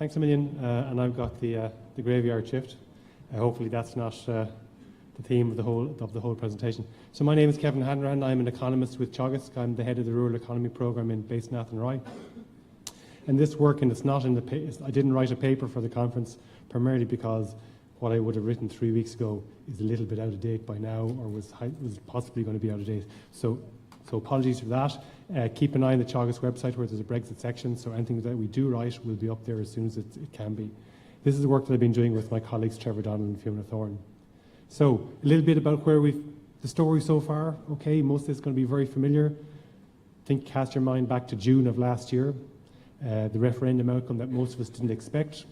Thanks a million, and I've got the graveyard shift. Hopefully that's not the theme of the whole presentation. So my name is Kevin Hanrahan. I'm an economist with Teagasc. I'm the head of the Rural Economy Programme based in Athenry. And this work, and it's not in the I didn't write a paper for the conference primarily because what I would have written 3 weeks ago is a little bit out of date by now, or was possibly going to be out of date. So apologies for that. Keep an eye on the Teagasc website where there's a Brexit section, so anything that we do write will be up there as soon as it can be. This is the work that I've been doing with my colleagues Trevor Donnell and Fiona Thorne. So a little bit about the story so far. Okay, most of this is going to be very familiar. Cast your mind back to June of last year, the referendum outcome that most of us didn't expect.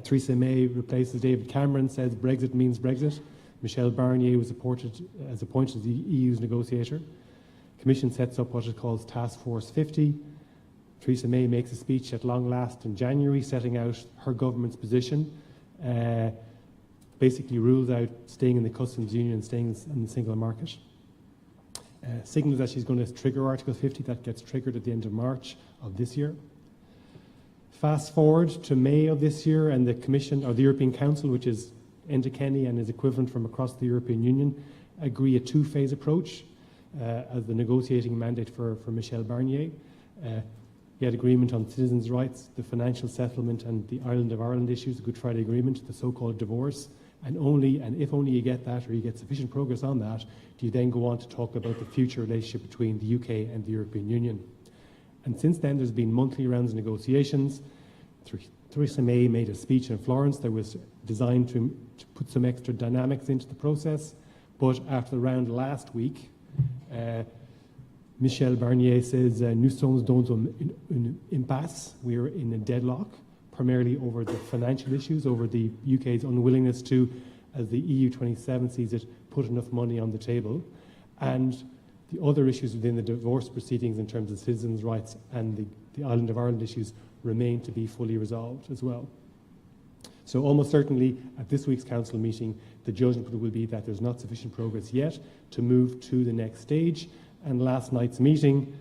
Theresa May replaces David Cameron, says Brexit means Brexit. Michel Barnier was appointed as the EU's negotiator. Commission sets up what it calls Task Force 50. Theresa May makes a speech at long last in January setting out her government's position, basically rules out staying in the customs union and staying in the single market. Signals that she's going to trigger Article 50, that gets triggered at the end of March of this year. Fast forward to May of this year, and the Commission, or the European Council, which is Enda Kenny and is equivalent from across the European Union, agree a two-phase approach as the negotiating mandate for Michel Barnier. He had agreement on citizens' rights, the financial settlement and the Island of Ireland issues, the Good Friday Agreement, the so-called divorce, and if only you get that, or you get sufficient progress on that, do you then go on to talk about the future relationship between the UK and the European Union. And since then, there's been monthly rounds of negotiations. Theresa May made a speech in Florence that was designed to put some extra dynamics into the process, but after the round last week, Michel Barnier says, nous sommes dans une impasse. We are in a deadlock, primarily over the financial issues, over the UK's unwillingness to, as the EU 27 sees it, put enough money on the table, and the other issues within the divorce proceedings in terms of citizens' rights and the Island of Ireland issues remain to be fully resolved as well. So almost certainly at this week's council meeting, the judgment will be that there's not sufficient progress yet to move to the next stage. And last night's meeting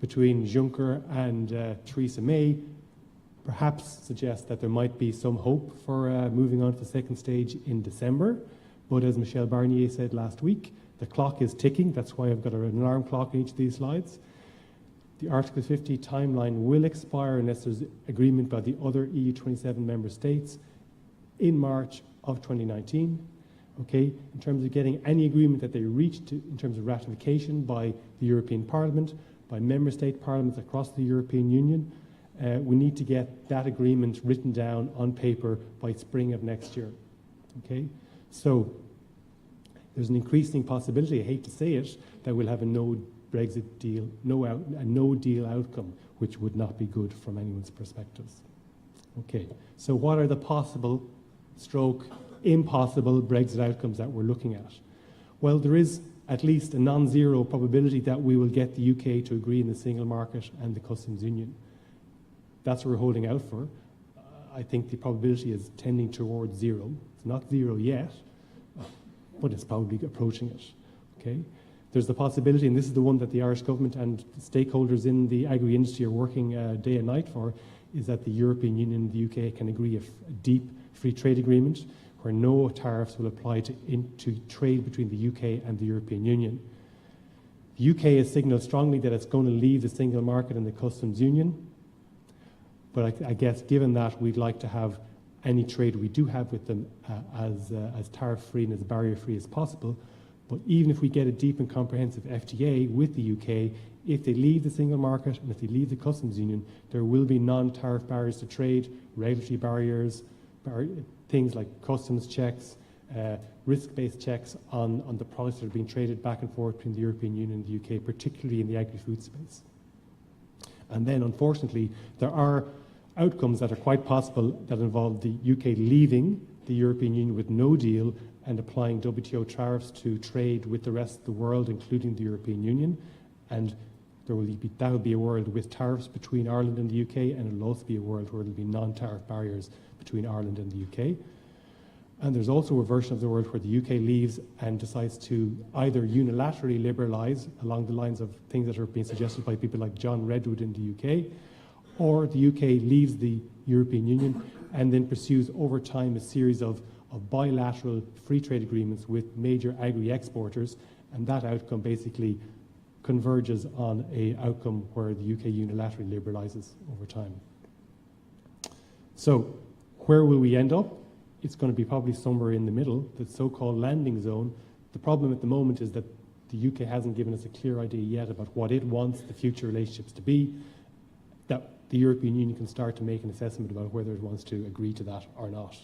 between Juncker and Theresa May perhaps suggests that there might be some hope for moving on to the second stage in December. But as Michel Barnier said last week, the clock is ticking. That's why I've got an alarm clock in each of these slides. The Article 50 timeline will expire unless there's agreement by the other EU 27 member states in March of 2019. Okay, in terms of getting any agreement that they reached in terms of ratification by the European Parliament, by member state parliaments across the European Union, we need to get that agreement written down on paper by spring of next year. Okay, so there's an increasing possibility, I hate to say it, that we'll have a no Brexit deal, a no deal outcome, which would not be good from anyone's perspectives. Okay, so what are the possible impossible Brexit outcomes that we're looking at? Well, there is at least a non-zero probability that we will get the UK to agree in the single market and the customs union. That's what we're holding out for. I think the probability is tending towards zero. It's not zero yet, but it's probably approaching it. Okay. There's the possibility, and this is the one that the Irish government and stakeholders in the agri-industry are working day and night for, is that the European Union and the UK can agree a deep free trade agreement where no tariffs will apply to trade between the UK and the European Union. The UK has signalled strongly that it's going to leave the single market and the customs union, but I guess given that, we'd like to have any trade we do have with them as tariff-free and as barrier-free as possible. But even if we get a deep and comprehensive FTA with the UK, if they leave the single market and if they leave the customs union, there will be non-tariff barriers to trade, regulatory barriers, things like customs checks, risk-based checks on the products that are being traded back and forth between the European Union and the UK, particularly in the agri-food space. And then, unfortunately, there are outcomes that are quite possible that involve the UK leaving the European Union with no deal and applying WTO tariffs to trade with the rest of the world, including the European Union. And that will be a world with tariffs between Ireland and the UK, and it will also be a world where there will be non-tariff barriers between Ireland and the UK. And there's also a version of the world where the UK leaves and decides to either unilaterally liberalise along the lines of things that are being suggested by people like John Redwood in the UK, or the UK leaves the European Union and then pursues over time a series of bilateral free trade agreements with major agri-exporters, and that outcome basically converges on an outcome where the UK unilaterally liberalises over time. So where will we end up? It's going to be probably somewhere in the middle, the so-called landing zone. The problem at the moment is that the UK hasn't given us a clear idea yet about what it wants the future relationships to be, that the European Union can start to make an assessment about whether it wants to agree to that or not.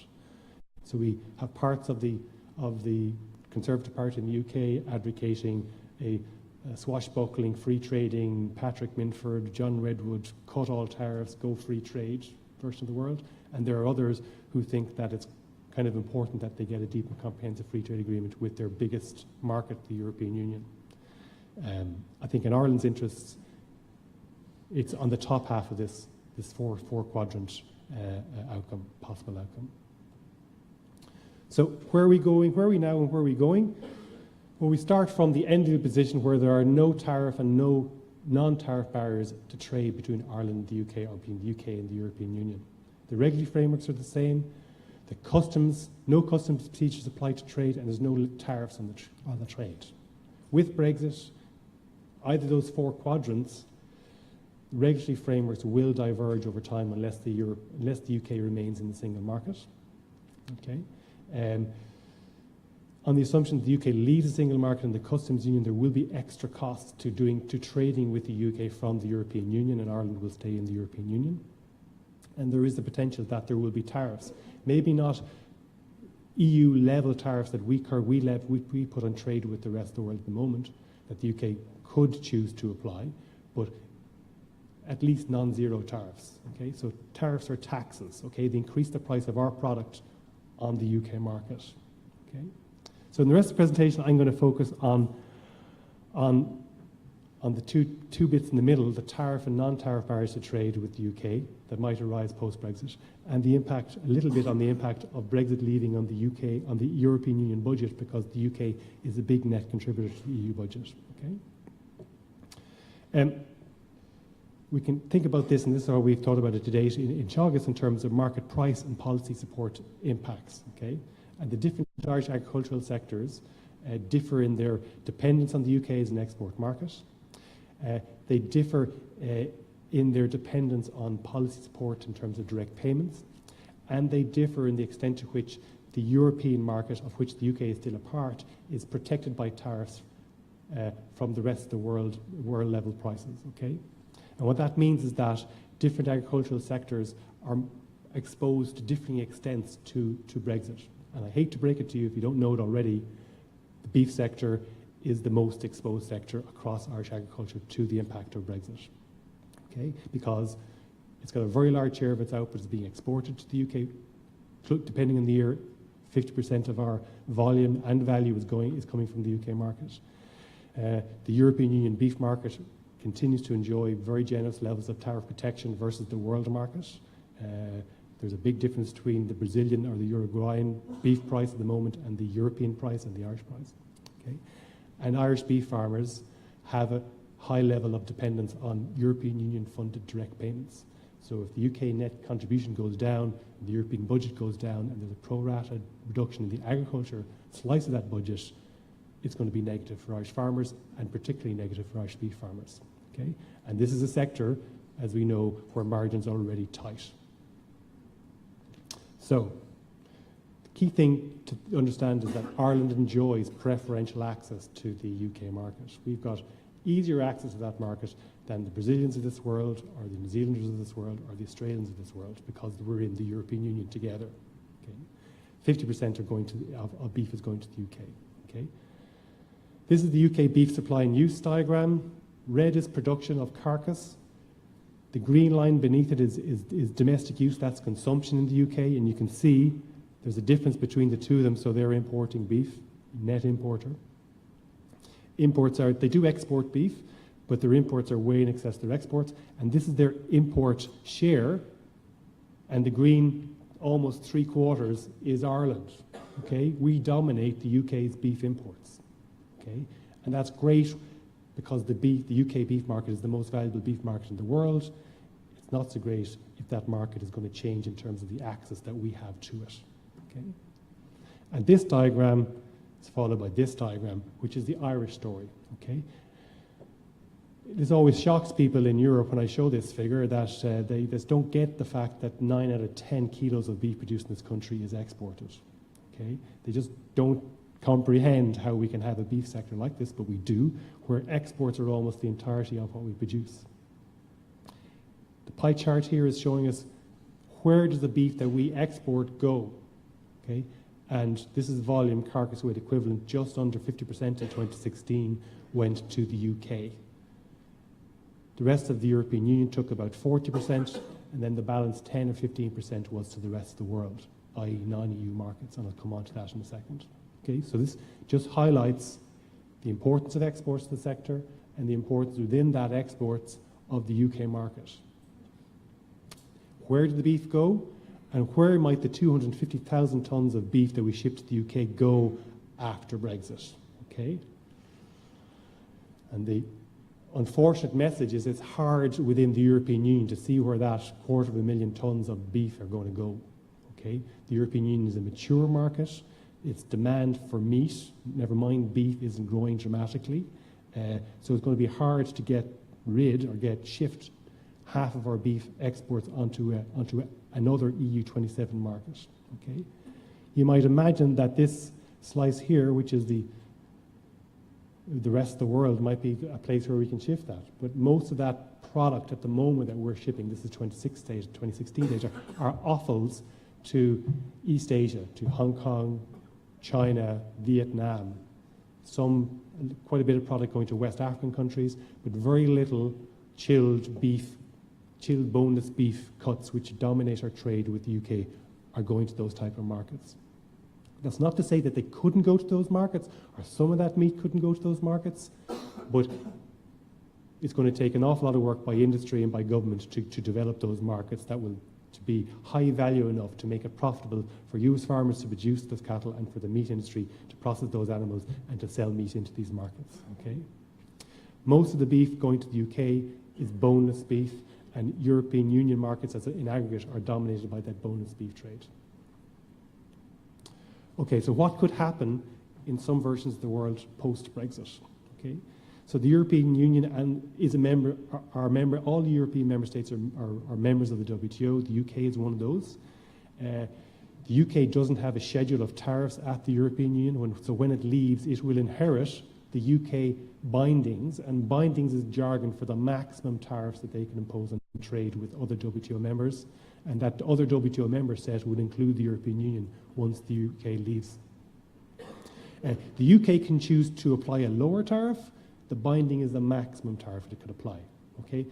So we have parts of the Conservative Party in the UK advocating a swashbuckling, free trading, Patrick Minford, John Redwood, cut all tariffs, go free trade version of the world. And there are others who think that it's kind of important that they get a deep and comprehensive free trade agreement with their biggest market, the European Union. I think in Ireland's interests, it's on the top half of this four quadrant outcome, possible outcome. So where are we going? Where are we now and where are we going? Well, we start from the end of the position where there are no tariff and no non-tariff barriers to trade between Ireland and the UK, or between the UK and the European Union. The regulatory frameworks are the same. No customs procedures apply to trade, and there's no tariffs on the trade. With Brexit, either of those four quadrants, regulatory frameworks will diverge over time unless the UK remains in the single market. Okay. On the assumption that the UK leaves the single market and the customs union, there will be extra costs to trading with the UK from the European Union, and Ireland will stay in the European Union. And there is the potential that there will be tariffs. Maybe not EU-level tariffs that we put on trade with the rest of the world at the moment, that the UK could choose to apply, but at least non-zero tariffs. Okay, so tariffs are taxes. Okay, they increase the price of our product on the UK market. Okay, so in the rest of the presentation, I'm going to focus on the two bits in the middle, the tariff and non-tariff barriers to trade with the UK that might arise post-Brexit, and the impact, a little bit on the impact of Brexit leaving on the UK, on the European Union budget, because the UK is a big net contributor to the EU budget. Okay. We can think about this, and this is how we've thought about it to date in Teagasc in terms of market price and policy support impacts. Okay, and the different large agricultural sectors differ in their dependence on the UK as an export market. They differ in their dependence on policy support in terms of direct payments, and they differ in the extent to which the European market, of which the UK is still a part, is protected by tariffs from the rest of the world level prices. Okay, and what that means is that different agricultural sectors are exposed to differing extents to Brexit. And I hate to break it to you if you don't know it already, the beef sector is the most exposed sector across Irish agriculture to the impact of Brexit. Okay, because it's got a very large share of its output is being exported to the UK. Depending on the year, 50% of our volume and value is coming from the UK market. The European Union beef market continues to enjoy very generous levels of tariff protection versus the world market. There's a big difference between the Brazilian or the Uruguayan beef price at the moment and the European price and the Irish price. Okay? And Irish beef farmers have a high level of dependence on European Union funded direct payments. So if the UK net contribution goes down, the European budget goes down, and there's a pro-rata reduction in the agriculture slice of that budget, it's going to be negative for Irish farmers, and particularly negative for Irish beef farmers. Okay? And this is a sector, as we know, where margins are already tight. So, the key thing to understand is that Ireland enjoys preferential access to the UK market. We've got easier access to that market than the Brazilians of this world, or the New Zealanders of this world, or the Australians of this world, because we're in the European Union together. Okay? 50% of beef is going to the UK. Okay? This is the UK beef supply and use diagram. Red is production of carcass. The green line beneath it is domestic use, that's consumption in the UK, and you can see there's a difference between the two of them, so they're importing beef, net importer. Imports are, they do export beef, but their imports are way in excess of their exports, and this is their import share, and the green, almost 3/4, is Ireland. Okay, we dominate the UK's beef imports. Okay, and that's great because the UK beef market is the most valuable beef market in the world. It's not so great if that market is going to change in terms of the access that we have to it. Okay? And this diagram is followed by this diagram, which is the Irish story. Okay? This always shocks people in Europe when I show this figure that they just don't get the fact that 9 out of 10 kilos of beef produced in this country is exported. Okay? They just don't comprehend how we can have a beef sector like this, but we do, where exports are almost the entirety of what we produce. The pie chart here is showing us where does the beef that we export go. Okay? And this is volume carcass weight equivalent, just under 50% in 2016 went to the UK. The rest of the European Union took about 40%, and then the balance 10 or 15% was to the rest of the world, i.e. non-EU markets, and I'll come on to that in a second. Okay, so this just highlights the importance of exports to the sector and the importance within that exports of the UK market. Where did the beef go? And where might the 250,000 tonnes of beef that we ship to the UK go after Brexit? Okay? And the unfortunate message is it's hard within the European Union to see where that 250,000 tonnes of beef are going to go. Okay? The European Union is a mature market. Its demand for meat, never mind beef, isn't growing dramatically. So it's going to be hard to get rid or shift half of our beef exports onto another EU 27 market. Okay? You might imagine that this slice here, which is the rest of the world, might be a place where we can shift that. But most of that product at the moment that we're shipping, this is 2016 data, are offals to East Asia, to Hong Kong, China, Vietnam. Quite a bit of product going to West African countries, but very little chilled boneless beef cuts, which dominate our trade with the UK, are going to those type of markets. That's not to say that they couldn't go to those markets, or some of that meat couldn't go to those markets, but it's going to take an awful lot of work by industry and by government to develop those markets that will to be high value enough to make it profitable for you as farmers to produce those cattle and for the meat industry to process those animals and to sell meat into these markets. Okay? Most of the beef going to the UK is boneless beef, and European Union markets in aggregate are dominated by that boneless beef trade. Okay, so what could happen in some versions of the world post-Brexit? Okay, so the European Union is a member, all the European member states are members of the WTO. The UK is one of those. The UK doesn't have a schedule of tariffs at the European Union, so when it leaves, it will inherit the UK bindings, and bindings is jargon for the maximum tariffs that they can impose on trade with other WTO members, and that other WTO member set would include the European Union once the UK leaves. The UK can choose to apply a lower tariff. The binding is the maximum tariff it could apply. Okay,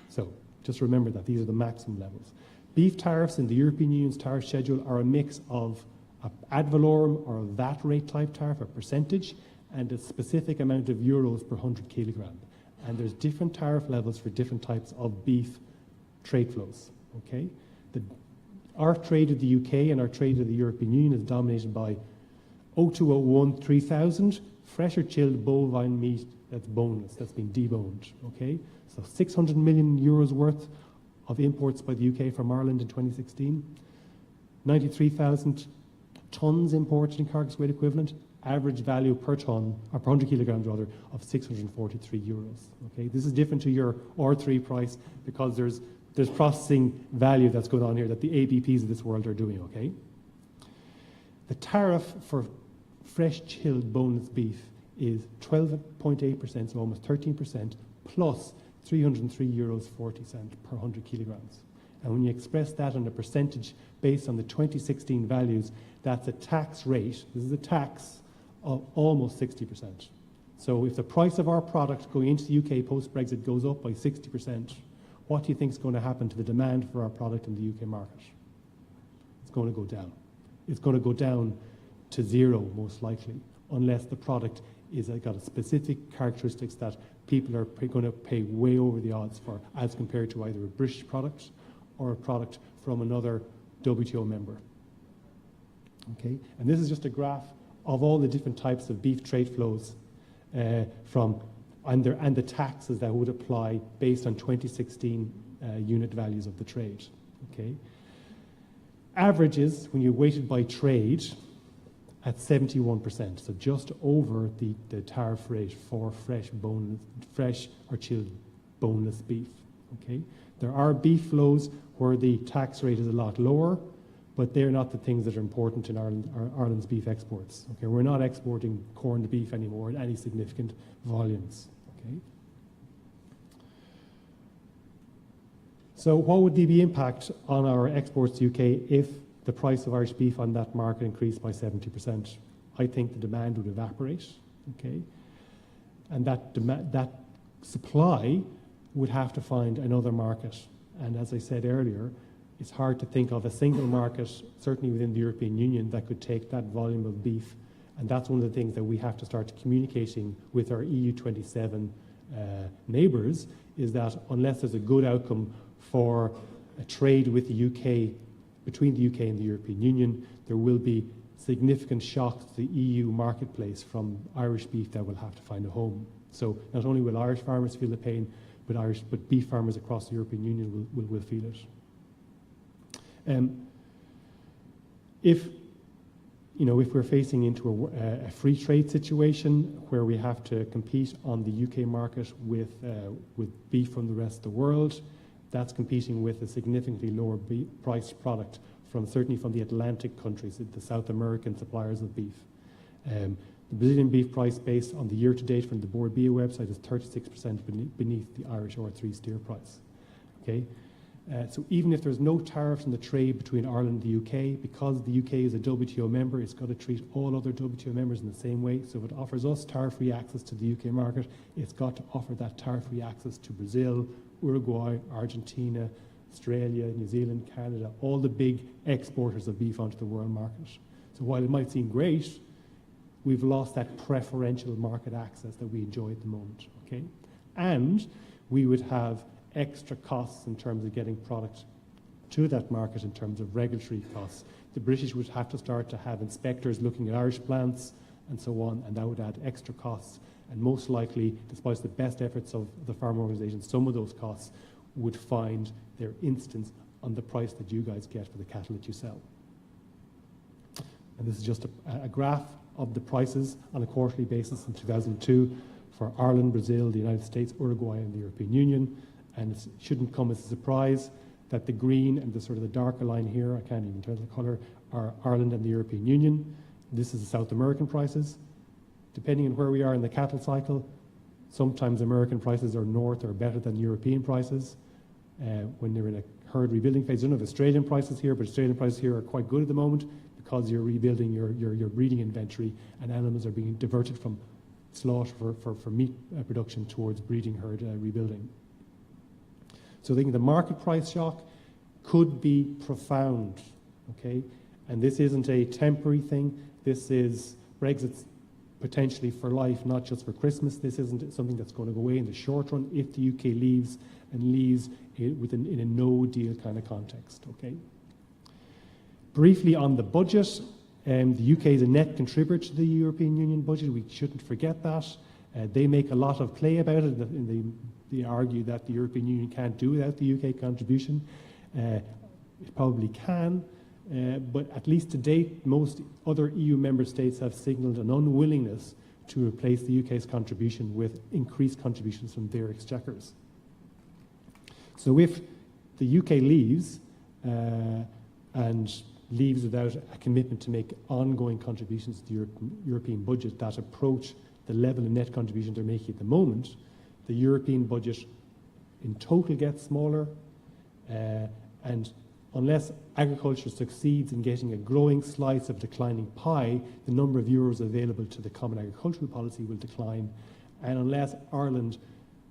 so just remember that these are the maximum levels. Beef tariffs in the European Union's tariff schedule are a mix of an ad valorem or a VAT rate type tariff, a percentage, and a specific amount of euros per 100 kilogram. And there's different tariff levels for different types of beef trade flows. Okay, our trade of the UK and our trade of the European Union is dominated by 0201 3000 fresh or chilled bovine meat that's boneless, that's been deboned. Okay, so 600 million euros worth of imports by the UK from Ireland in 2016, 93,000 tonnes imported in carcass weight equivalent, average value per tonne, or per 100 kilograms rather, of 643 euros. Okay, this is different to your R3 price because there's processing value that's going on here that the ABPs of this world are doing. Okay, the tariff for fresh chilled boneless beef is 12.8%, so almost 13%, plus 303 euros 40 cents per 100 kilograms. And when you express that on a percentage based on the 2016 values, that's a tax rate, this is a tax, of almost 60%. So if the price of our product going into the UK post-Brexit goes up by 60%, what do you think is going to happen to the demand for our product in the UK market? It's going to go down. It's going to go down to zero, most likely, unless the product is got a specific characteristics that people are going to pay way over the odds for, as compared to either a British product or a product from another WTO member. Okay, and this is just a graph of all the different types of beef trade flows and the taxes that would apply based on 2016 unit values of the trade. Okay. Averages, when you weighted by trade, at 71%, so just over the tariff rate for fresh or chilled boneless beef. Okay, there are beef flows where the tax rate is a lot lower, but they're not the things that are important in Ireland's beef exports. Okay, we're not exporting corned beef anymore in any significant volumes. Okay. So what would be the impact on our exports to UK if the price of Irish beef on that market increased by 70%? I think the demand would evaporate, okay? And that supply would have to find another market. And as I said earlier, it's hard to think of a single market, certainly within the European Union, that could take that volume of beef. And that's one of the things that we have to start communicating with our EU27 neighbours, is that unless there's a good outcome for a trade with the UK, between the UK and the European Union, there will be significant shocks to the EU marketplace from Irish beef that will have to find a home. So not only will Irish farmers feel the pain, but beef farmers across the European Union will feel it. If we're facing into a free trade situation where we have to compete on the UK market with beef from the rest of the world, that's competing with a significantly lower priced product certainly from the Atlantic countries, the South American suppliers of beef. The Brazilian beef price based on the year-to-date from the Board BA website is 36% beneath the Irish R3 steer price. Okay, so even if there's no tariffs in the trade between Ireland and the UK, because the UK is a WTO member, it's got to treat all other WTO members in the same way. So if it offers us tariff-free access to the UK market, it's got to offer that tariff-free access to Brazil, Uruguay, Argentina, Australia, New Zealand, Canada, all the big exporters of beef onto the world market. So while it might seem great, we've lost that preferential market access that we enjoy at the moment, okay? And we would have extra costs in terms of getting product to that market in terms of regulatory costs. The British would have to start to have inspectors looking at Irish plants and so on, and that would add extra costs. And most likely, despite the best efforts of the farm organisations, some of those costs would find their instance on the price that you guys get for the cattle that you sell. And this is just a graph of the prices on a quarterly basis in 2002 for Ireland, Brazil, the United States, Uruguay, and the European Union. And it shouldn't come as a surprise that the green and the sort of the darker line here, I can't even tell the colour, are Ireland and the European Union. This is the South American prices. Depending on where we are in the cattle cycle, sometimes American prices are north or better than European prices. When they're in a herd rebuilding phase, I don't have Australian prices here, but Australian prices here are quite good at the moment because you're rebuilding your breeding inventory and animals are being diverted from slaughter for meat production towards breeding herd rebuilding. So I think the market price shock could be profound, okay? And this isn't a temporary thing. This is Brexit's potentially for life, not just for Christmas. This isn't something that's going to go away in the short run if the UK leaves and leaves in a no-deal kind of context, okay? Briefly on the budget, the UK is a net contributor to the European Union budget. We shouldn't forget that. They make a lot of play about it. They argue that the European Union can't do without the UK contribution. It probably can, but at least to date, most other EU member states have signalled an unwillingness to replace the UK's contribution with increased contributions from their exchequers. So if the UK leaves and leaves without a commitment to make ongoing contributions to the European budget that approach the level of net contribution they're making at the moment, the European budget in total gets smaller, and unless agriculture succeeds in getting a growing slice of declining pie, the number of euros available to the common agricultural policy will decline. And unless Ireland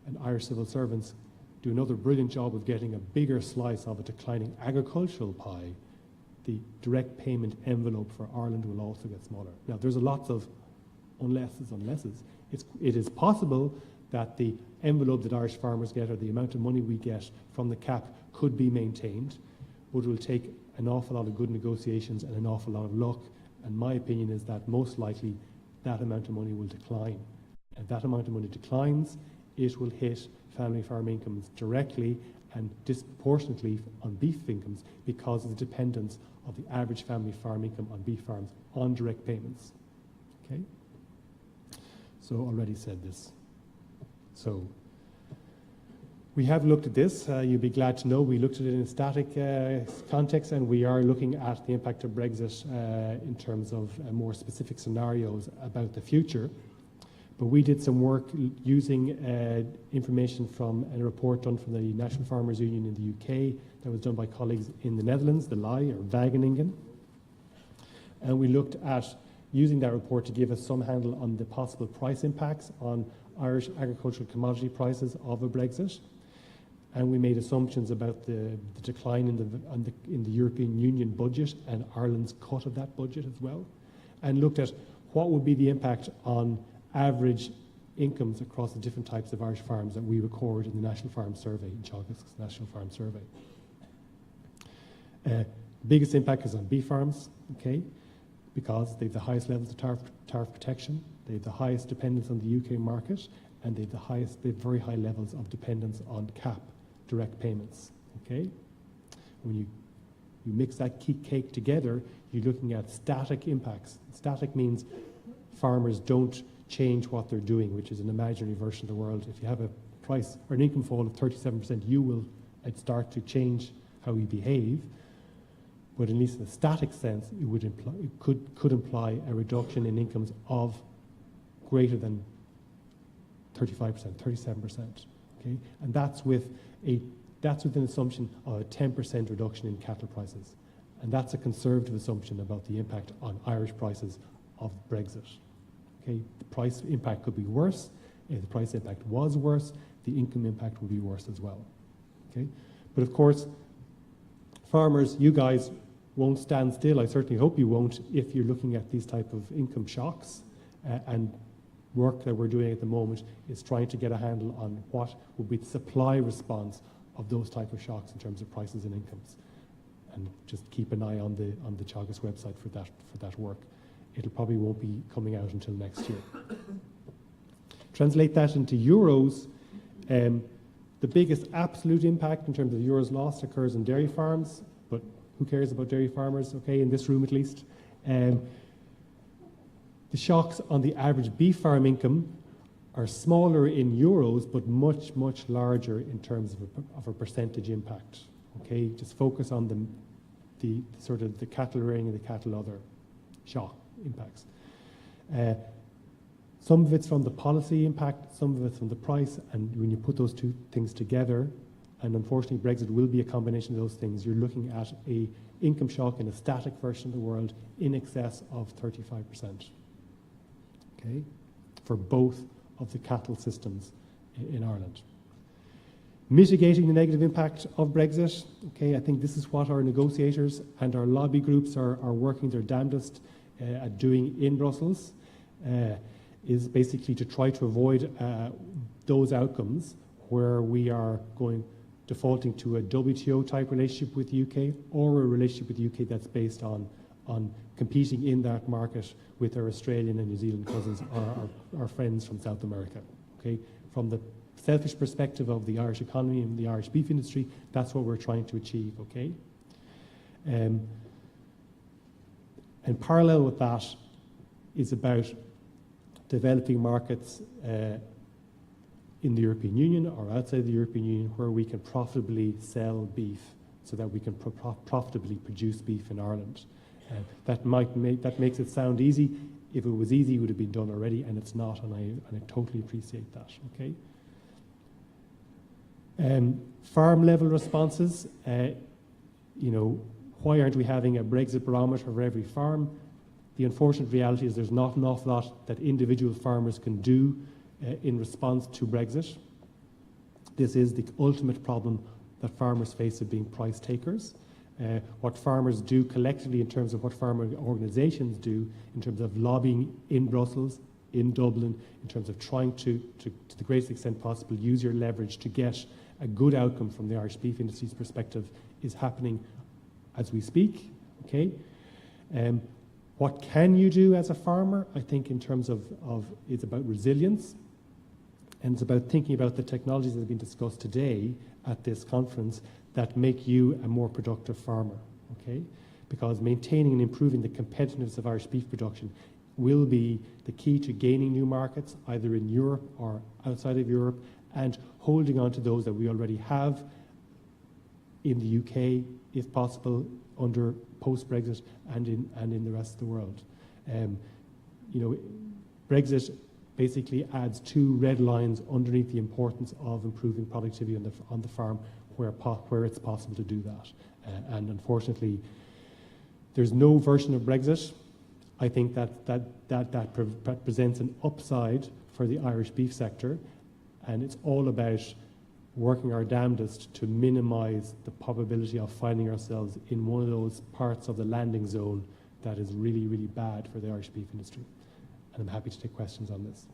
and Irish civil servants do another brilliant job of getting a bigger slice of a declining agricultural pie, the direct payment envelope for Ireland will also get smaller. Now, there's lots of unlesses. It is possible that the envelope that Irish farmers get or the amount of money we get from the cap could be maintained, but it will take an awful lot of good negotiations and an awful lot of luck. And my opinion is that most likely that amount of money will decline. And if that amount of money declines, it will hit family farm incomes directly, and disproportionately on beef incomes because of the dependence of the average family farm income on beef farms on direct payments. Okay? So already said this. So we have looked at this. You'll be glad to know we looked at it in a static context, and we are looking at the impact of Brexit in terms of more specific scenarios about the future. But we did some work using information from a report done from the National Farmers Union in the UK that was done by colleagues in the Netherlands, the LAI, or Wageningen. And we looked at using that report to give us some handle on the possible price impacts on Irish agricultural commodity prices of a Brexit. And we made assumptions about the decline in the European Union budget and Ireland's cut of that budget as well, and looked at what would be the impact on average incomes across the different types of Irish farms that we record in the National Farm Survey, in Teagasc's National Farm Survey. Biggest impact is on beef farms, okay, because they have the highest levels of tariff protection, they have the highest dependence on the UK market, and they have very high levels of dependence on CAP, direct payments, okay? When you mix that cake together, you're looking at static impacts. Static means farmers don't change what they're doing, which is an imaginary version of the world. If you have a price or an income fall of 37%, you will start to change how you behave. But at least in a static sense, it could imply a reduction in incomes of greater than 35%, 37%. Okay, and that's with an assumption of a 10% reduction in cattle prices, and that's a conservative assumption about the impact on Irish prices of Brexit. Okay, the price impact could be worse. If the price impact was worse, the income impact would be worse as well. Okay, but of course, farmers, you guys won't stand still. I certainly hope you won't if you're looking at these type of income shocks, and work that we're doing at the moment is trying to get a handle on what would be the supply response of those type of shocks in terms of prices and incomes. And just keep an eye on the Teagasc website for that work. It'll probably won't be coming out until next year. Translate that into euros. The biggest absolute impact in terms of euros lost occurs in dairy farms, but who cares about dairy farmers, okay, in this room at least. The shocks on the average beef farm income are smaller in euros, but much, much larger in terms of a percentage impact. Okay, just focus on the sort of the cattle rearing and the cattle other shock impacts. Some of it's from the policy impact, some of it's from the price, and when you put those two things together, and unfortunately Brexit will be a combination of those things, you're looking at a income shock in a static version of the world in excess of 35%. Okay, for both of the cattle systems in Ireland. Mitigating the negative impact of Brexit, okay, I think this is what our negotiators and our lobby groups are working their damnedest at doing in Brussels, is basically to try to avoid those outcomes where we are defaulting to a WTO type relationship with the UK, or a relationship with the UK that's based on competing in that market with our Australian and New Zealand cousins, or our friends from South America. Okay, from the selfish perspective of the Irish economy and the Irish beef industry, that's what we're trying to achieve. Okay, and parallel with that is about developing markets in the European Union or outside the European Union where we can profitably sell beef, so that we can profitably produce beef in Ireland. That makes it sound easy. If it was easy, it would have been done already, and it's not, and I totally appreciate that. Okay. Farm level responses. Why aren't we having a Brexit barometer for every farm? The unfortunate reality is there's not an awful lot that individual farmers can do in response to Brexit. This is the ultimate problem that farmers face of being price takers. What farmers do collectively in terms of what farmer organisations do in terms of lobbying in Brussels, in Dublin, in terms of trying to the greatest extent possible, use your leverage to get a good outcome from the Irish beef industry's perspective is happening as we speak. Okay. What can you do as a farmer? I think in terms of it's about resilience. And it's about thinking about the technologies that have been discussed today at this conference that make you a more productive farmer, okay? Because maintaining and improving the competitiveness of Irish beef production will be the key to gaining new markets, either in Europe or outside of Europe, and holding on to those that we already have in the UK, if possible, under post-Brexit and in the rest of the world. Brexit basically adds two red lines underneath the importance of improving productivity on the farm where it's possible to do that. And unfortunately, there's no version of Brexit. I think that presents an upside for the Irish beef sector, and it's all about working our damnedest to minimise the probability of finding ourselves in one of those parts of the landing zone that is really, really bad for the Irish beef industry. And I'm happy to take questions on this.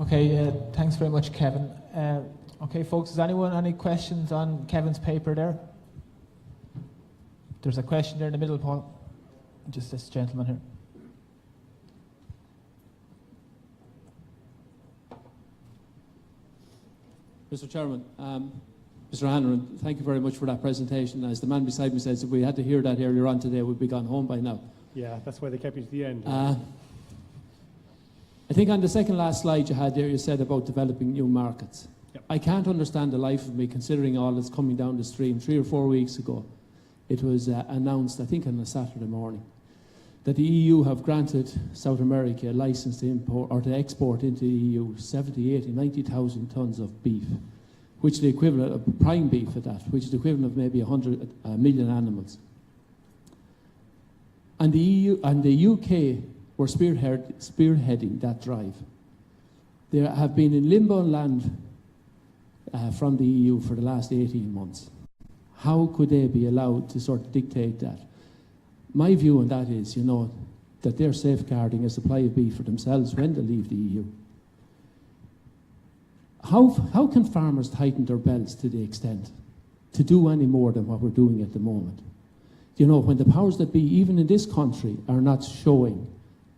Okay, thanks very much, Kevin. Okay, folks, has anyone any questions on Kevin's paper there? There's a question there in the middle, Paul. Just this gentleman here. Mr. Chairman, Mr. Hanrahan, thank you very much for that presentation. As the man beside me says, if we had to hear that earlier on today, we'd be gone home by now. Yeah, that's why they kept you to the end. I think on the second last slide you had there, you said about developing new markets. Yep. I can't understand the life of me, considering all that's coming down the stream. 3 or 4 weeks ago, it was announced, I think on a Saturday morning, that the EU have granted South America a license to import or to export into the EU 70, 80, 90,000 tonnes of beef, which is the equivalent of prime beef at that, which is the equivalent of maybe 100 million animals. And the EU and the UK were spearheading that drive. They have been in limbo land from the EU for the last 18 months. How could they be allowed to sort of dictate that? My view on that is, that they're safeguarding a supply of beef for themselves when they leave the EU. How can farmers tighten their belts to the extent to do any more than what we're doing at the moment? When the powers that be, even in this country, are not showing,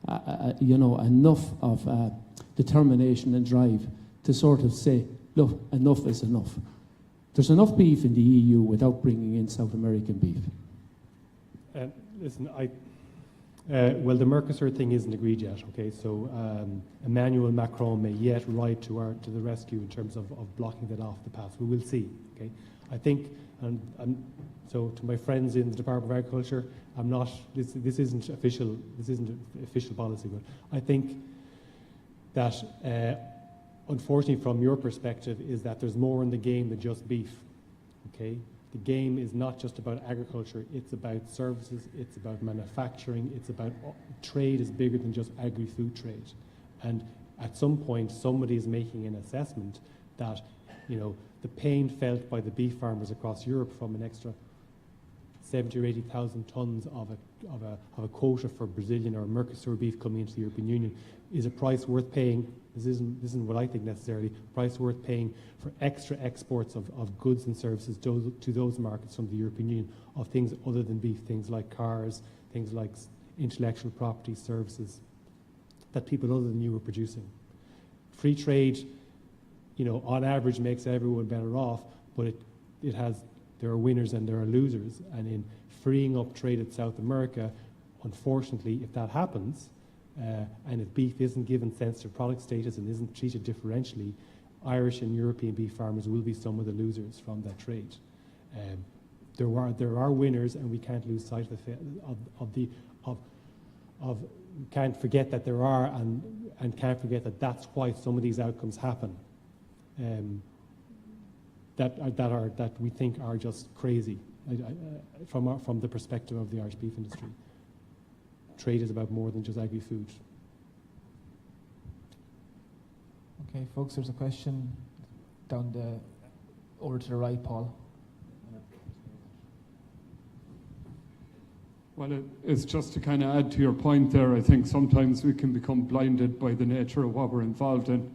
enough of determination and drive to sort of say, look, enough is enough. There's enough beef in the EU without bringing in South American beef. Listen, well, the Mercosur thing isn't agreed yet, okay? So Emmanuel Macron may yet ride to the rescue in terms of blocking that off the path. We will see, okay? I think, so to my friends in the Department of Agriculture, I'm not. This isn't official. This isn't official policy, but I think that, unfortunately, from your perspective, is that there's more in the game than just beef, okay? The game is not just about agriculture, it's about services, it's about manufacturing, it's about trade is bigger than just agri-food trade. And at some point, somebody is making an assessment that, the pain felt by the beef farmers across Europe from an extra 70 or 80,000 tonnes of a quota for Brazilian or Mercosur beef coming into the European Union is a price worth paying. This isn't what I think necessarily. Price worth paying for extra exports of goods and services to those markets from the European Union of things other than beef, things like cars, things like intellectual property services that people other than you are producing. Free trade, on average makes everyone better off, but there are winners and there are losers. And in freeing up trade at South America, unfortunately, if that happens, and if beef isn't given sensitive product status and isn't treated differentially, Irish and European beef farmers will be some of the losers from that trade. There are winners, and we can't lose sight of can't forget that there are, and can't forget that that's why some of these outcomes happen. That we think are just crazy from the perspective of the Irish beef industry. Trade is about more than just agri-food. Okay, folks, there's a question over to the right, Paul. Well, it's just to kind of add to your point there. I think sometimes we can become blinded by the nature of what we're involved in.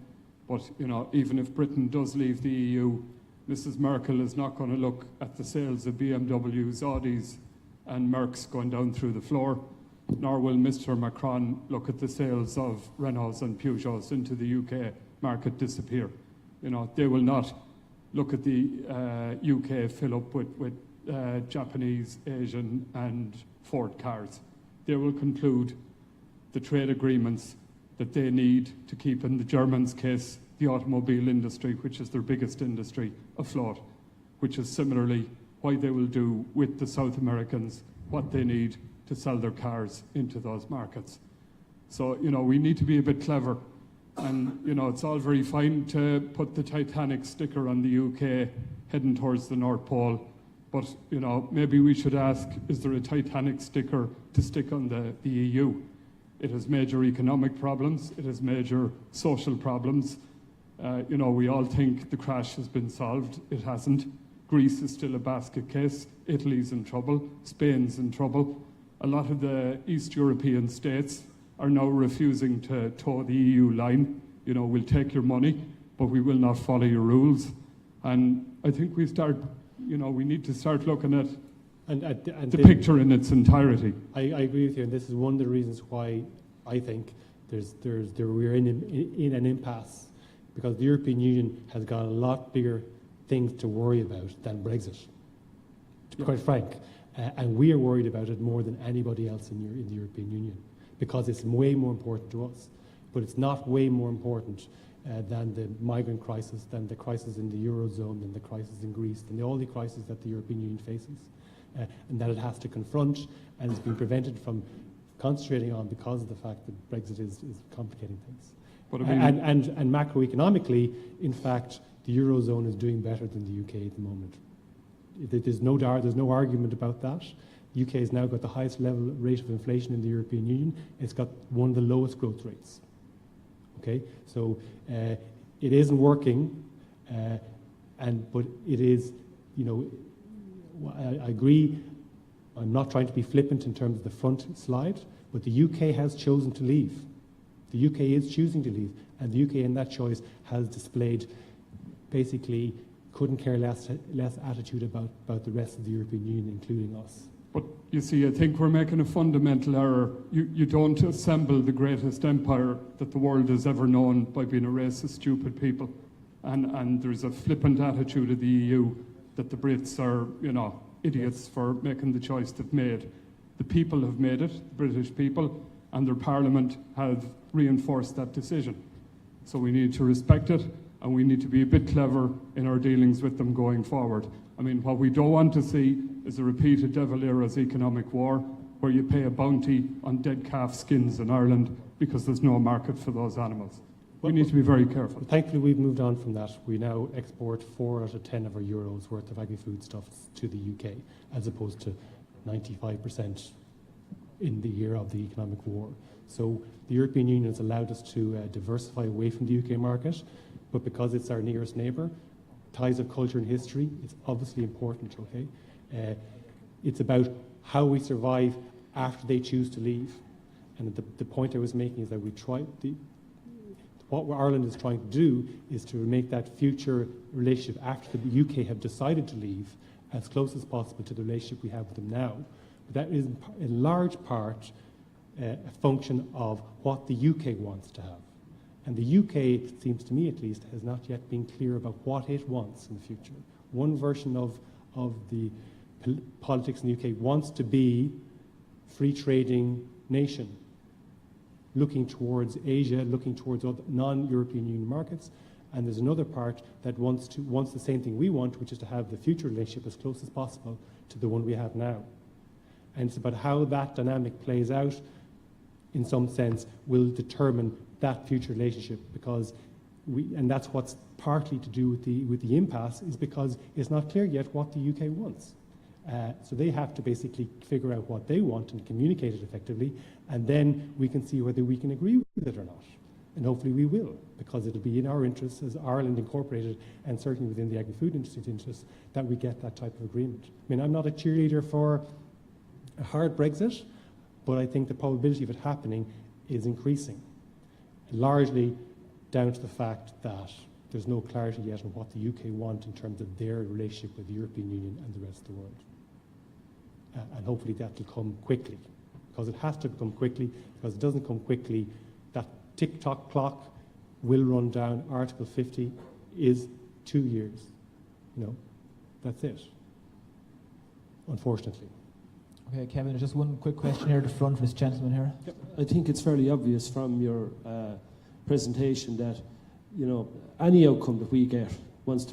But, even if Britain does leave the EU, Mrs. Merkel is not going to look at the sales of BMWs, Audis, and Merck's going down through the floor, nor will Mr. Macron look at the sales of Renaults and Peugeots into the UK market disappear. You know, they will not look at the UK fill up with Japanese, Asian and Ford cars. They will conclude the trade agreements that they need to keep, in the Germans' case, the automobile industry, which is their biggest industry, afloat, which is similarly why they will do with the South Americans what they need to sell their cars into those markets. So, you know, we need to be a bit clever. And, you know, it's all very fine to put the Titanic sticker on the UK heading towards the North Pole. But, you know, maybe we should ask, is there a Titanic sticker to stick on the EU? It has major economic problems. It has major social problems. You know, we all think the crash has been solved. It hasn't. Greece is still a basket case. Italy's in trouble. Spain's in trouble. A lot of the East European states are now refusing to toe the EU line. You know, we'll take your money, but we will not follow your rules. And I think we need to start looking at the picture in its entirety. I agree with you, and this is one of the reasons why I think we're in an impasse, because the European Union has got a lot bigger things to worry about than Brexit, to be quite frank. And we are worried about it more than anybody else in the European Union, because it's way more important to us. But it's not way more important than the migrant crisis, than the crisis in the Eurozone, than the crisis in Greece, than all the crises that the European Union faces, and that it has to confront, and it's been prevented from concentrating on because of the fact that Brexit is complicating things. But I mean, and macroeconomically, in fact, the Eurozone is doing better than the UK at the moment. There's no argument about that. The UK has now got the highest rate of inflation in the European Union. It's got one of the lowest growth rates. Okay, so it isn't working, but it is, you know, I agree. I'm not trying to be flippant in terms of the front slide, but the UK has chosen to leave. The UK is choosing to leave, and the UK in that choice has displayed basically couldn't care less attitude about the rest of the European Union, including us. But you see, I think we're making a fundamental error. You don't assemble the greatest empire that the world has ever known by being a race of stupid people. And there's a flippant attitude of the EU that the Brits are, you know, idiots for making the choice they've made. The people have made it, the British people, and their parliament have reinforced that decision. So we need to respect it, and we need to be a bit clever in our dealings with them going forward. I mean, what we don't want to see is a repeat of De Valera's economic war, where you pay a bounty on dead calf skins in Ireland because there's no market for those animals. We need to be very careful. Thankfully, we've moved on from that. We now export 4 out of 10 of our euros worth of agri-food stuffs to the UK, as opposed to 95% in the year of the economic war. So the European Union has allowed us to diversify away from the UK market, but because it's our nearest neighbour, ties of culture and history, it's obviously important, okay? It's about how we survive after they choose to leave. And the point I was making is that what Ireland is trying to do is to make that future relationship after the UK have decided to leave as close as possible to the relationship we have with them now. But that is in large part a function of what the UK wants to have. And the UK, it seems to me at least, has not yet been clear about what it wants in the future. One version of the politics in the UK wants to be free trading nation, looking towards Asia, looking towards other non-European Union markets. And there's another part that wants the same thing we want, which is to have the future relationship as close as possible to the one we have now. And it's about how that dynamic plays out, in some sense, will determine that future relationship, because and that's what's partly to do with the impasse, is because it's not clear yet what the UK wants. So they have to basically figure out what they want and communicate it effectively, and then we can see whether we can agree with it or not. And hopefully we will, because it'll be in our interests as Ireland Incorporated, and certainly within the agri-food industry's interests, that we get that type of agreement. I mean, I'm not a cheerleader for a hard Brexit, but I think the probability of it happening is increasing, largely down to the fact that there's no clarity yet on what the UK want in terms of their relationship with the European Union and the rest of the world. and hopefully that will come quickly, because it has to come quickly, because it doesn't come quickly, that tick-tock clock will run down. Article 50 is 2 years. That's it, unfortunately. Okay, Kevin, there's just one quick question here at the front for this gentleman here. Yep. I think it's fairly obvious from your presentation that, any outcome that we get once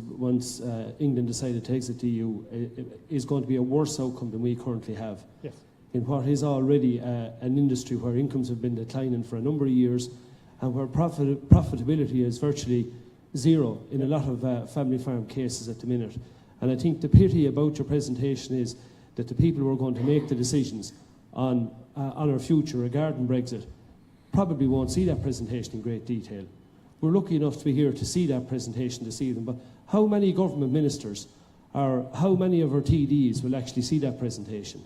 England decided to exit the EU is going to be a worse outcome than we currently have. Yes. In what is already an industry where incomes have been declining for a number of years and where profitability is virtually zero in a lot of family farm cases at the minute. And I think the pity about your presentation is that the people who are going to make the decisions on our future regarding Brexit probably won't see that presentation in great detail. We're lucky enough to be here to see that presentation this evening, but how many government ministers or how many of our TDs will actually see that presentation?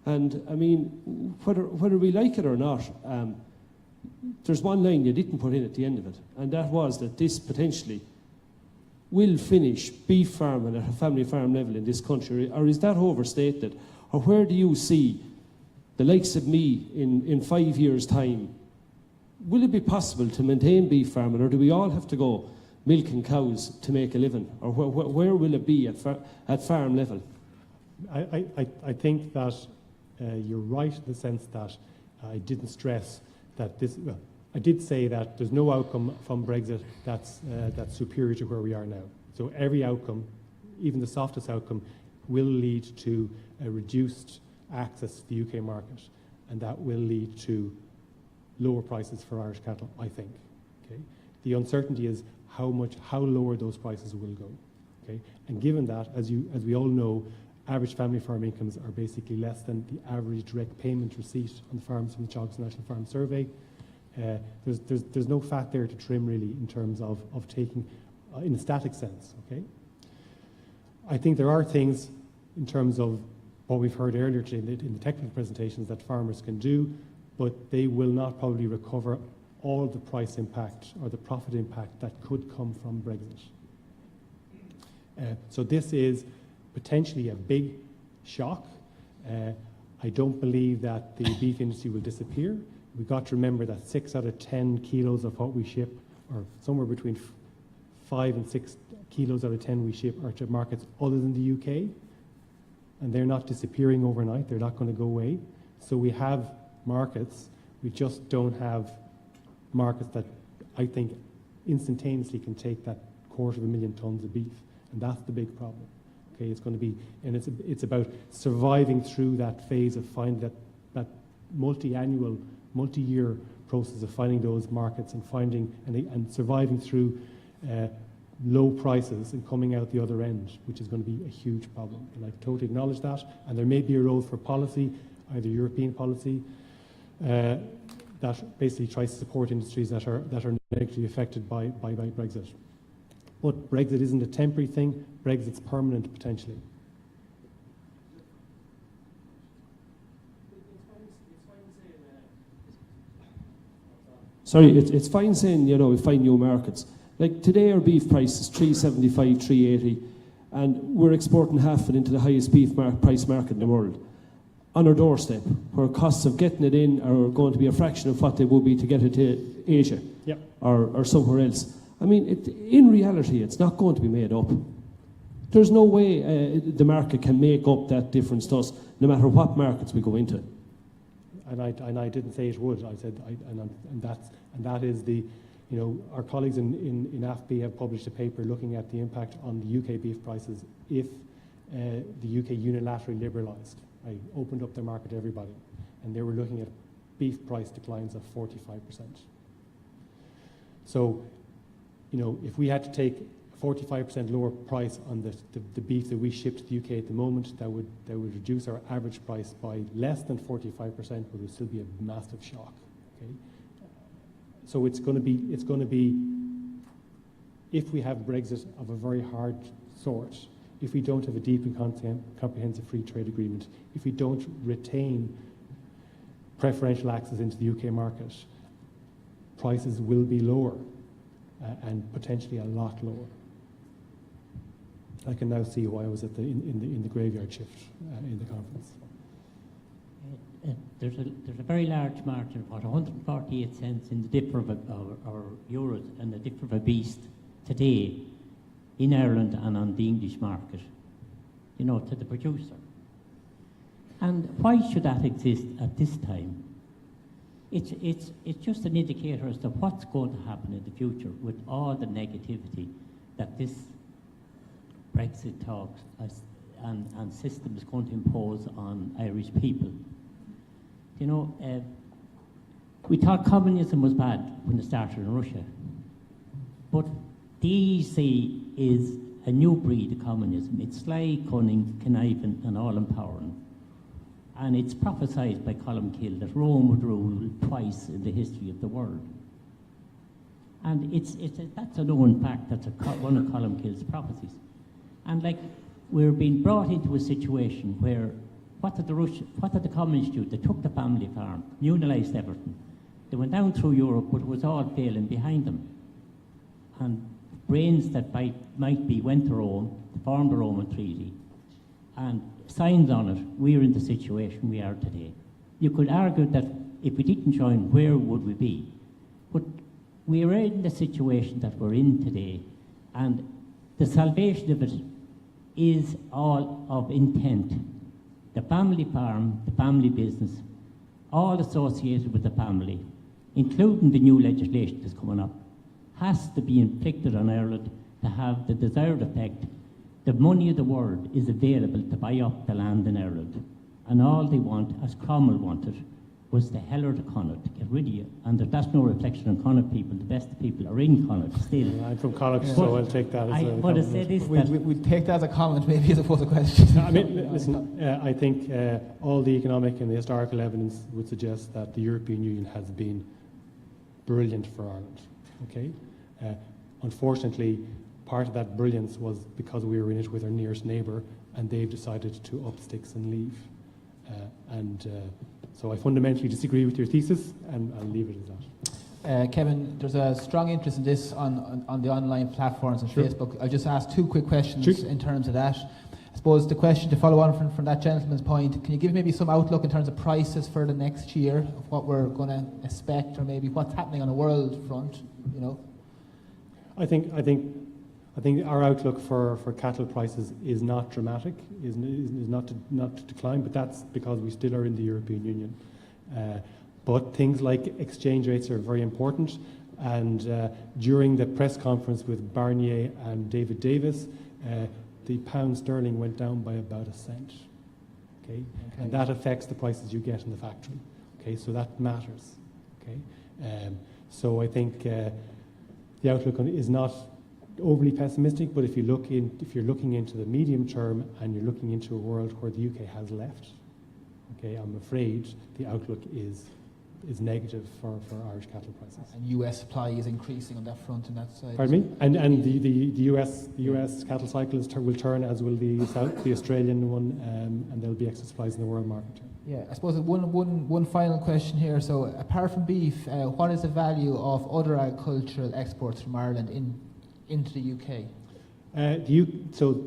And I mean, whether we like it or not, there's one line you didn't put in at the end of it, and that was that this potentially will finish beef farming at a family farm level in this country, or is that overstated? Or where do you see the likes of me in 5 years' time? Will it be possible to maintain beef farming, or do we all have to go milking cows to make a living? Or where will it be at farm level? I think that you're right in the sense that I didn't stress that this. Well, I did say that there's no outcome from Brexit that's superior to where we are now. So every outcome, even the softest outcome, will lead to a reduced access to the UK market, and that will lead to lower prices for Irish cattle, I think. Okay? The uncertainty is how lower those prices will go. Okay? And given that, as we all know, average family farm incomes are basically less than the average direct payment receipt on the farms from the Teagasc National Farm Survey. There's no fat there to trim really in terms of taking, in a static sense. Okay? I think there are things in terms of what we've heard earlier today in the technical presentations that farmers can do, but they will not probably recover all the price impact or the profit impact that could come from Brexit. So this is potentially a big shock. I don't believe that the beef industry will disappear. We've got to remember that 6 out of 10 kilos of what we ship, or somewhere between 5 and 6 kilos out of 10 we ship, are to markets other than the UK, and they're not disappearing overnight. They're not going to go away. So we have markets. We just don't have markets that I think instantaneously can take that 250,000 tons of beef, and that's the big problem. Okay, it's going to be, and it's about surviving through that phase of finding that multi-annual, multi-year process of finding those markets and finding and surviving through low prices and coming out the other end, which is going to be a huge problem. And I totally acknowledge that. And there may be a role for policy, either European policy, that basically tries to support industries that are negatively affected by Brexit. But Brexit isn't a temporary thing. Brexit's permanent potentially. Sorry, it's fine saying, we find new markets. Like today our beef price is $3.75, $3.80, and we're exporting half of it into the highest beef price market in the world. On our doorstep, where costs of getting it in are going to be a fraction of what they would be to get it to Asia. Yep. or somewhere else. I mean, in reality, it's not going to be made up. There's no way the market can make up that difference to us, no matter what markets we go into. And I didn't say it would. I said, that is the, our colleagues in AFB have published a paper looking at the impact on the UK beef prices if the UK unilaterally liberalised. I opened up their market to everybody, and they were looking at beef price declines of 45%. So, if we had to take a 45% lower price on the beef that we ship to the UK at the moment, that would reduce our average price by less than 45%, but it would still be a massive shock. Okay, so it's going to be if we have Brexit of a very hard sort, if we don't have a deep and comprehensive free trade agreement, if we don't retain preferential access into the UK market, prices will be lower and potentially a lot lower. I can now see why I was at in the graveyard shift in the conference. There's a very large margin of what, 148 cents in the differ of or euros and the differ of a beast today in Ireland and on the English market, you know, to the producer. And why should that exist at this time? It's just an indicator as to what's going to happen in the future with all the negativity that this Brexit talks and system is going to impose on Irish people. You know, we thought communism was bad when it started in Russia, but the EEC is a new breed of communism. It's sly, cunning, conniving, and all-empowering. And it's prophesied by Colm Kill that Rome would rule twice in the history of the world. And that's a known fact. That's one of Colm Kill's prophecies. And like, we're being brought into a situation where what did the communists do? They took the family farm, unionised everything. They went down through Europe, but it was all failing behind them. And brains that might be went to Rome, formed the Roman Treaty, and signs on it. We're in the situation we are today. You could argue that if we didn't join, where would we be? But we are in the situation that we're in today, and the salvation of it is all of intent. The family farm, the family business, all associated with the family, including the new legislation that's coming up, has to be inflicted on Ireland to have the desired effect. The money of the world is available to buy up the land in Ireland. And all they want, as Cromwell wanted, was the heller to Connacht, to get rid of you. And that's no reflection on Connacht people. The best people are in Connacht still. I'm from Connacht, so I'll take that as a what I said is that... We'll take that as a comment, maybe, as opposed to a question. I mean, listen, I think all the economic and the historical evidence would suggest that the European Union has been brilliant for Ireland, okay? Unfortunately, part of that brilliance was because we were in it with our nearest neighbour, and they've decided to up sticks and leave. So I fundamentally disagree with your thesis, and I'll leave it as that. Kevin, there's a strong interest in this on the online platforms and Sure. Facebook. I'll just ask two quick questions Sure. in terms of that. I suppose the question to follow on from that gentleman's point, can you give maybe some outlook in terms of prices for the next year, of what we're going to expect, or maybe what's happening on a world front, you know? I think our outlook for cattle prices is not dramatic, is not to decline, but that's because we still are in the European Union. But things like exchange rates are very important, and during the press conference with Barnier and David Davis, the pound sterling went down by about a cent. Okay? And that affects the prices you get in the factory. Okay, so that matters. Okay, so I think the outlook is not overly pessimistic, but if you're looking into the medium term and you're looking into a world where the UK has left, okay, I'm afraid the outlook is negative for Irish cattle prices. And US supply is increasing on that front and that side. Pardon me? And the US cattle cycle will turn, as will the Australian one, and there'll be excess supplies in the world market. Yeah, I suppose one final question here. So apart from beef, what is the value of other agricultural exports from Ireland into the UK? So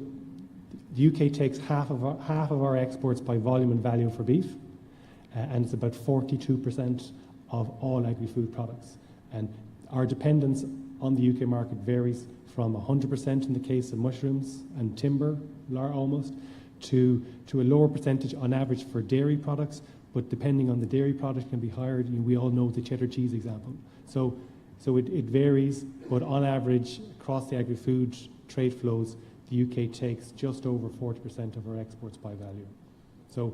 the UK takes half of our exports by volume and value for beef, and it's about 42% of all agri-food products. And our dependence on the UK market varies from 100% in the case of mushrooms and timber, almost, to a lower percentage on average for dairy products, but depending on the dairy product can be higher. We all know the cheddar cheese example. So it varies, but on average, across the agri-food trade flows, the UK takes just over 40% of our exports by value. So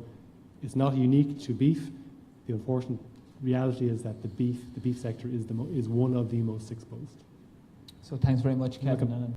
it's not unique to beef. The unfortunate reality is that the beef sector is one of the most exposed. So thanks very much, Kevin.